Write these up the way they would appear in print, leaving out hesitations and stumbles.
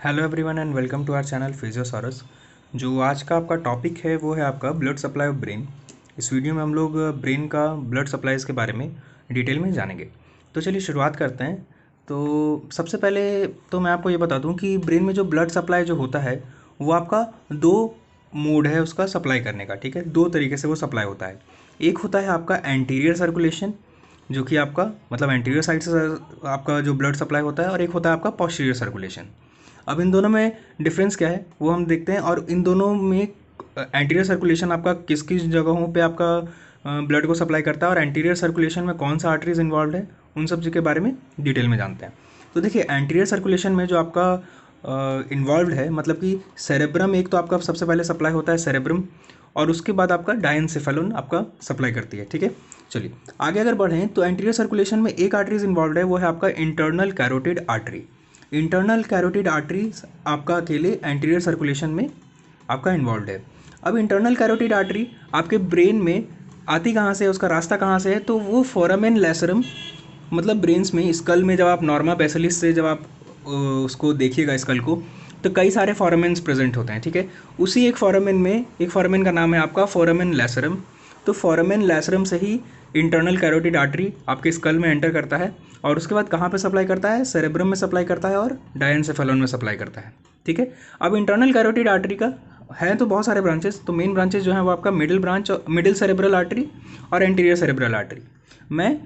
Hello everyone and welcome to our channel Physiosaurus. जो आज का आपका टॉपिक है वो है आपका ब्लड सप्लाई ऑफ ब्रेन। इस वीडियो में हम लोग ब्रेन का ब्लड सप्लाईज के बारे में डिटेल में जानेंगे। तो चलिए शुरुआत करते हैं। तो सबसे पहले तो मैं आपको ये बता दूं कि ब्रेन में जो ब्लड सप्लाई जो होता है वो आपका दो मोड है उसका सप्लाई करने का। ठीक है, दो तरीके से वो सप्लाई होता है। एक होता है आपका एंटीरियर सर्कुलेशन, जो कि आपका मतलब एंटीरियर साइड से आपका जो ब्लड सप्लाई होता है, और एक होता है आपका पोस्टीरियर सर्कुलेशन। अब इन दोनों में डिफरेंस क्या है वो हम देखते हैं, और इन दोनों में एंटीरियर सर्कुलेशन आपका किस किस जगहों पे आपका ब्लड को सप्लाई करता है और एंटीरियर सर्कुलेशन में कौन सा आर्टरीज इन्वॉल्व है, उन सब चीज़ के बारे में डिटेल में जानते हैं। तो देखिए, एंटीरियर सर्कुलेशन में जो आपका इन्वॉल्व है, मतलब कि सेरेब्रम एक तो आपका सबसे पहले सप्लाई होता है सेरेब्रम, और उसके बाद आपका डायनसेफेलोन आपका सप्लाई करती है। ठीक है, चलिए आगे अगर बढ़ें तो एंटीरियर सर्कुलेशन में एक आर्टरीज इन्वॉल्व है, वो है आपका internal carotid artery. Internal carotid artery आपका अकेले एंटीरियर सर्कुलेशन में आपका इन्वॉल्व है। अब इंटरनल कैरोटिड आर्टरी आपके ब्रेन में आती कहाँ से है, उसका रास्ता कहाँ से है, तो वो फोरामेन लेसरम, मतलब ब्रेन्स में स्कल में जब आप नॉर्मा बेसिलिस से जब आप उसको देखिएगा स्कल को, तो कई सारे फोरामेन्स प्रेजेंट होते हैं। ठीक है, उसी एक फोरामेन में, एक फोरामेन का नाम है आपका फोरामेन लेसरम। तो फोरामेन लेसरम से ही इंटरनल कैरोटिड आर्टरी आपके स्कल में एंटर करता है, और उसके बाद कहाँ पे सप्लाई करता है, सेरेब्रम में सप्लाई करता है और डायनसेफेलोन में सप्लाई करता है। ठीक है, अब इंटरनल कैरोटिड आर्टरी का है तो बहुत सारे ब्रांचेस। तो मेन ब्रांचेस जो है वो आपका middle branch, middle cerebral artery और एंटीरियर सेरेब्रल आर्टरी। मैं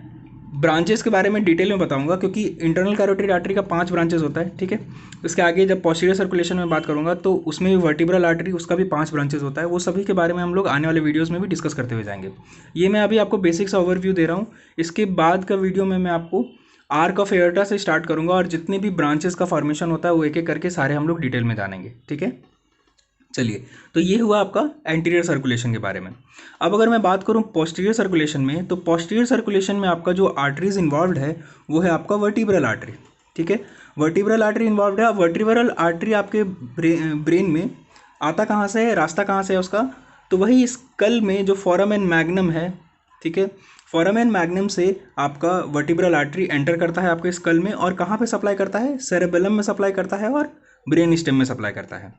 ब्रांचेस के बारे में डिटेल में बताऊंगा, क्योंकि इंटरनल कैरोटिड आर्टरी का 5 ब्रांचेस होता है। ठीक है, उसके आगे जब पोस्टीरियर सर्कुलेशन में बात करूंगा तो उसमें भी वर्टिब्रल आर्टरी, उसका भी 5 ब्रांचेस होता है। वो सभी के बारे में हम लोग आने वाले वीडियोस में भी डिस्कस करते हुए जाएंगे। ये मैं अभी आपको बेसिक सा ओवरव्यू दे रहा हूँ। इसके बाद का वीडियो में मैं आपको आर्क ऑफ एओर्टा से स्टार्ट करूंगा, और जितने भी ब्रांचेस का फॉर्मेशन होता है वो एक एक करके सारे हम लोग डिटेल में जानेंगे। ठीक है, चलिए, तो ये हुआ आपका एंटीरियर सर्कुलेशन के बारे में। अब अगर मैं बात करूं पोस्टीरियर सर्कुलेशन में, तो पोस्टीरियर सर्कुलेशन में आपका जो आर्टरीज इन्वॉल्व है वो है आपका वर्टिब्रल आर्टरी। ठीक है, वर्टिब्रल आर्टरी इन्वॉल्व है। वर्टिब्रल आर्टरी आपके ब्रेन में आता कहाँ से है, रास्ता कहाँ से है उसका, तो वही स्कल में जो फोरामेन मैग्नम है। ठीक है, फोरामेन मैग्नम से आपका वर्टिब्रल आर्टरी एंटर करता है आपके स्कल में, और कहाँ पे सप्लाई करता है, सेरेबेलम में सप्लाई करता है और ब्रेन स्टेम में सप्लाई करता है।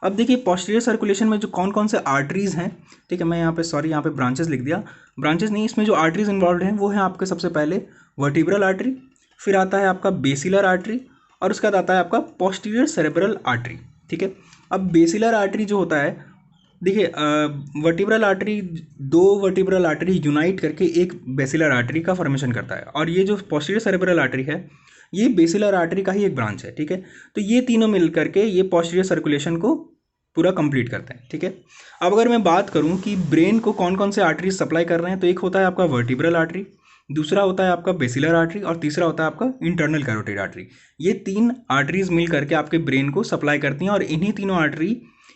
अब देखिए, पोस्टीरियर सर्कुलेशन में जो कौन कौन से आर्टरीज हैं, ठीक है, मैं यहाँ पे सॉरी यहाँ पे ब्रांचेस लिख दिया, ब्रांचेस नहीं, इसमें जो आर्टरीज इन्वॉल्व हैं वो है आपके सबसे पहले वर्टिब्रल आर्टरी, फिर आता है आपका बेसिलर आर्टरी, और उसके बाद आता है आपका पोस्टीरियर सेरेब्रल आर्टरी। ठीक है, अब बेसिलर आर्टरी जो होता है, देखिए वर्टिब्रल आर्टरी, दो वर्टिब्रल आर्टरी यूनाइट करके एक बेसिलर आर्टरी का फॉर्मेशन करता है, और ये जो पोस्टीरियर सेरेब्रल आर्टरी है ये बेसिलर आर्टरी का ही एक ब्रांच है। ठीक है, तो ये तीनों मिल करके ये पोस्टीरियर सर्कुलेशन को पूरा कंप्लीट करते हैं। ठीक है, अब अगर मैं बात करूं कि ब्रेन को कौन कौन से आर्टरीज सप्लाई कर रहे हैं, तो एक होता है आपका वर्टिब्रल आर्टरी, दूसरा होता है आपका बेसिलर आर्टरी, और तीसरा होता है आपका इंटरनल कैरोटिड आर्टरी। ये तीन आर्टरीज मिल करके आपके ब्रेन को सप्लाई करती हैं, और इन्हीं तीनों आर्टरी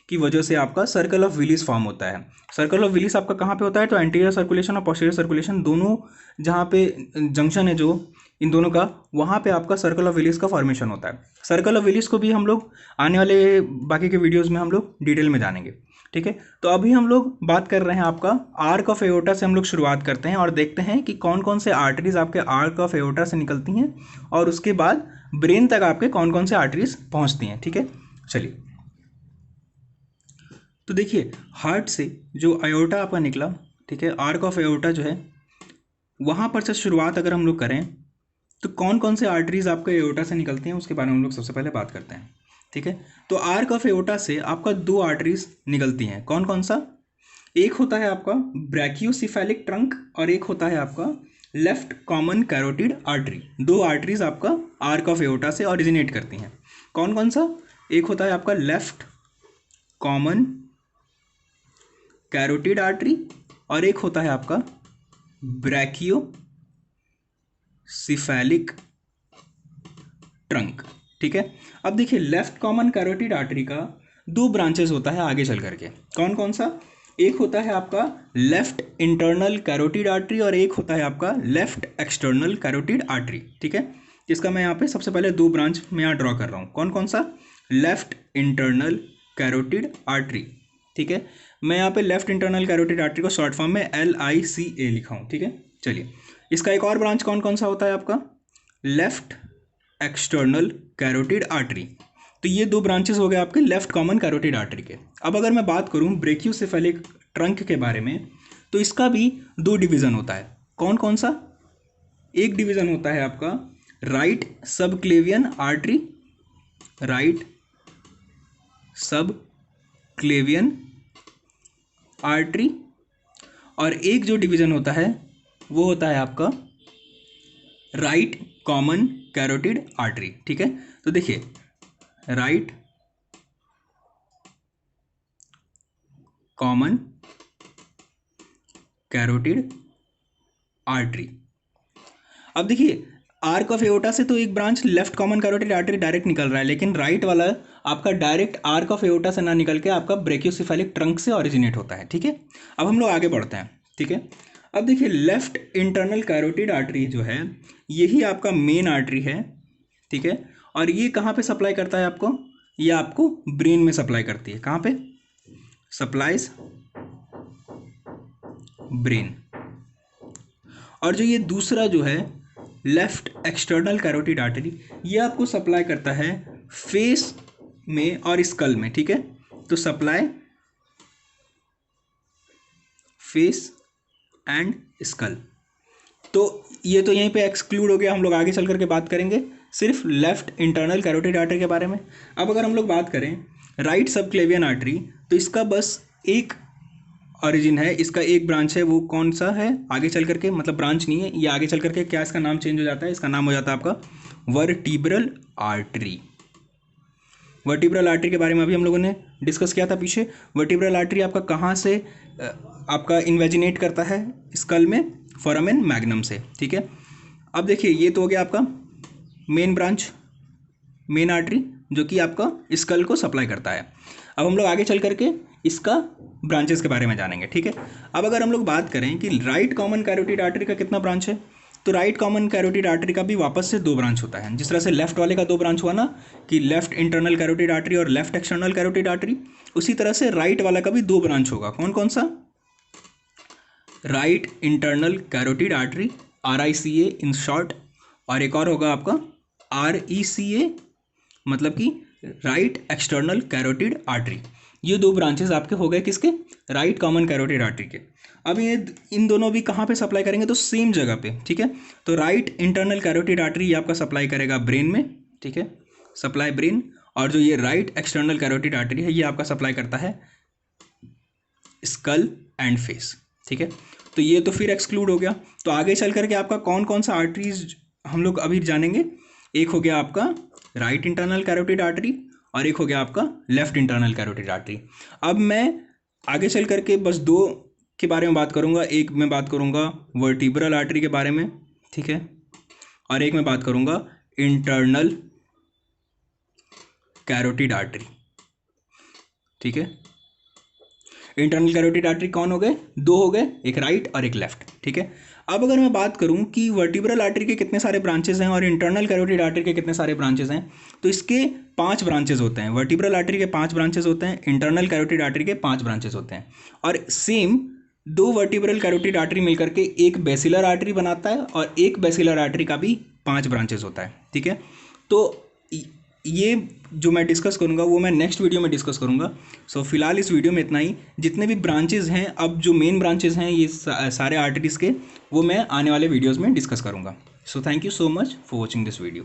की वजह से आपका सर्कल ऑफ विलिस फॉर्म होता है। सर्कल ऑफ विलिस आपका कहाँ पे होता है, तो एंटीरियर सर्कुलेशन और पोस्टीरियर सर्कुलेशन दोनों जहाँ पे जंक्शन है जो इन दोनों का, वहाँ पे आपका सर्कल ऑफ विलिस का फॉर्मेशन होता है। सर्कल ऑफ विलिस को भी हम लोग आने वाले बाकी के वीडियोस में हम लोग डिटेल में जानेंगे। ठीक है, तो अभी हम लोग बात कर रहे हैं आपका आर्क ऑफ एओर्टा से। हम लोग शुरुआत करते हैं और देखते हैं कि कौन कौन से आर्टरीज आपके आर्क ऑफ एओर्टा से निकलती हैं, और उसके बाद ब्रेन तक आपके कौन कौन से आर्टरीज पहुंचती हैं। ठीक है, चलिए, तो देखिए हार्ट से जो एओर्टा आपका निकला, ठीक है, आर्क ऑफ एओर्टा जो है, वहाँ पर से शुरुआत अगर हम लोग करें तो कौन कौन से आर्टरीज आपके एओर्टा से निकलती हैं उसके बारे में हम लोग सबसे पहले बात करते हैं। ठीक है, तो आर्क ऑफ एओर्टा से आपका दो आर्टरीज निकलती हैं। कौन कौन सा, एक होता है आपका ब्रैकियोसिफेलिक ट्रंक, और एक होता है आपका लेफ्ट कॉमन कैरोटिड आर्टरी। दो आर्टरीज आपका आर्क ऑफ एओर्टा से ओरिजिनेट करती हैं। कौन कौन सा, एक होता है आपका लेफ्ट कॉमन कैरोटिड आर्टरी, और एक होता है आपका ब्रैकियो सिफेलिक ट्रंक। ठीक है, अब देखिए लेफ्ट कॉमन कैरोटिड आर्टरी का दो ब्रांचेस होता है आगे चल करके। कौन कौन सा, एक होता है आपका लेफ्ट इंटरनल कैरोटिड आर्टरी, और एक होता है आपका लेफ्ट एक्सटर्नल कैरोटिड आर्टरी। ठीक है, जिसका मैं यहाँ पे सबसे पहले दो ब्रांच में यहाँ ड्रॉ कर रहा हूँ। कौन कौन सा, लेफ्ट इंटरनल कैरोटिड आर्टरी। ठीक है, मैं यहाँ पे लेफ्ट इंटरनल कैरोटिड आर्टरी को शॉर्ट फॉर्म में LICA लिखा हूँ। ठीक है, चलिए, इसका एक और ब्रांच कौन कौन सा होता है आपका, लेफ्ट एक्सटर्नल कैरोटिड आर्टरी। तो ये दो ब्रांचेस हो गए आपके लेफ्ट कॉमन कैरोटिड आर्टरी के। अब अगर मैं बात करूं ब्रेकियोसेफेलिक ट्रंक के बारे में, तो इसका भी दो डिवीज़न होता है। कौन कौन सा? एक डिवीज़न होता है आपका right subclavian artery, right subclavian artery, और एक जो डिवीज़न होता है वो होता है आपका राइट कॉमन कैरोटिड आर्टरी। ठीक है, तो देखिए राइट कॉमन कैरोटिड आर्टरी। अब देखिए आर्क ऑफ एओर्टा से तो एक branch left common carotid artery direct निकल रहा है, लेकिन राइट वाला आपका डायरेक्ट आर्क ऑफ एओर्टा से ना निकल के आपका ब्रेकियोसेफेलिक ट्रंक से ओरिजिनेट होता है। ठीक है, अब हम लोग आगे बढ़ते हैं। ठीक है, अब देखिए लेफ्ट इंटरनल कैरोटिड आर्टरी जो है यही आपका मेन आर्टरी है। ठीक है, और ये कहाँ पे सप्लाई करता है आपको? ये आपको ब्रेन में सप्लाई करती है। कहाँ पे? Supplies brain. और जो ये दूसरा जो है लेफ्ट एक्सटर्नल कैरोटिड आर्टरी, ये आपको सप्लाई करता है फेस में और स्कल में। ठीक है, तो सप्लाई फेस एंड स्कल। तो ये तो यहीं पे एक्सक्लूड हो गया, हम लोग आगे चल करके बात करेंगे सिर्फ लेफ्ट इंटरनल कैरोटिड आर्टरी के बारे में। अब अगर हम लोग बात करें राइट सबक्लेवियन आर्टरी, तो इसका बस एक ओरिजिन है, इसका एक ब्रांच है। वो कौन सा है? आगे चल करके, मतलब ब्रांच नहीं है ये, आगे चल करके क्या इसका नाम चेंज हो जाता है? इसका नाम हो जाता है आपका वर्टिब्रल आर्टरी। वर्टिब्रल आर्टरी के बारे में अभी हम लोगों ने डिस्कस किया था पीछे। वर्टिब्रल आर्टरी आपका कहाँ से आपका इन्वेजिनेट करता है? स्कल में, फोरामेन मैग्नम से। ठीक है, अब देखिए ये तो हो गया आपका मेन ब्रांच, मेन आर्टरी जो कि आपका स्कल को सप्लाई करता है। अब हम लोग आगे चल करके इसका ब्रांचेस के बारे में जानेंगे। ठीक है, अब अगर हम लोग बात करें कि राइट कॉमन कैरोटिड आर्टरी का कितना ब्रांच है, तो राइट कॉमन कैरोटिड आर्टरी का भी वापस से दो ब्रांच होता है। जिस तरह से लेफ्ट वाले का दो ब्रांच हुआ ना कि लेफ्ट इंटरनल कैरोटिड आर्टरी और लेफ्ट एक्सटर्नल कैरोटिड आर्टरी, उसी तरह से राइट वाला का भी दो ब्रांच होगा। कौन कौन सा? Right internal carotid artery, RICA in short, और एक और होगा आपका RECA, मतलब कि राइट एक्सटर्नल कैरोटिड आर्टरी। ये दो ब्रांचेस आपके हो गए किसके? राइट कॉमन कैरोटिड आर्टरी के। अब ये इन दोनों भी कहाँ पे सप्लाई करेंगे? तो सेम जगह पे। ठीक है, तो राइट इंटरनल कैरोटिड आर्टरी ये आपका सप्लाई करेगा ब्रेन में। ठीक है, सप्लाई ब्रेन, और जो ये राइट एक्सटर्नल कैरोटिड आर्टरी है ये आपका सप्लाई करता है स्कल एंड फेस। ठीक है, तो ये तो फिर एक्सक्लूड हो गया। तो आगे चल करके आपका कौन कौन सा आर्टरीज हम लोग अभी जानेंगे। एक हो गया आपका राइट इंटरनल कैरोटिड आर्टरी और एक हो गया आपका लेफ्ट इंटरनल कैरोटिड आर्टरी। अब मैं आगे चल करके बस दो के बारे में बात करूंगा। एक मैं बात करूंगा वर्टिब्रल आर्टरी के बारे में, ठीक है, और एक मैं बात करूंगा इंटरनल कैरोटिड आर्टरी। ठीक है, इंटरनल कैरोटिड आर्टरी कौन हो गए? दो हो गए, एक राइट और एक लेफ्ट। ठीक है, अब अगर मैं बात करूं कि वर्टिब्रल आर्टरी के कितने सारे ब्रांचेस हैं और इंटरनल कैरोटिड आर्टरी के कितने सारे ब्रांचेस हैं, तो इसके 5 ब्रांचेस होते हैं। वर्टिब्रल आर्टरी के 5 ब्रांचेस होते हैं, इंटरनल कैरोटिड आर्टरी के 5 ब्रांचेस होते हैं, और सेम दो वर्टिब्रल कैरोटिड आर्टरी मिलकर के एक बेसिलर आर्टरी बनाता है, और एक बेसिलर आर्टरी का भी 5 ब्रांचेस होता है। ठीक है, तो ये जो मैं डिस्कस करूंगा वो मैं नेक्स्ट वीडियो में डिस्कस करूंगा। सो फिलहाल इस वीडियो में इतना ही। जितने भी ब्रांचेस हैं, अब जो मेन ब्रांचेस हैं ये सारे आर्टरीज के, वो मैं आने वाले वीडियोस में डिस्कस करूंगा। So thank you so much for watching this video.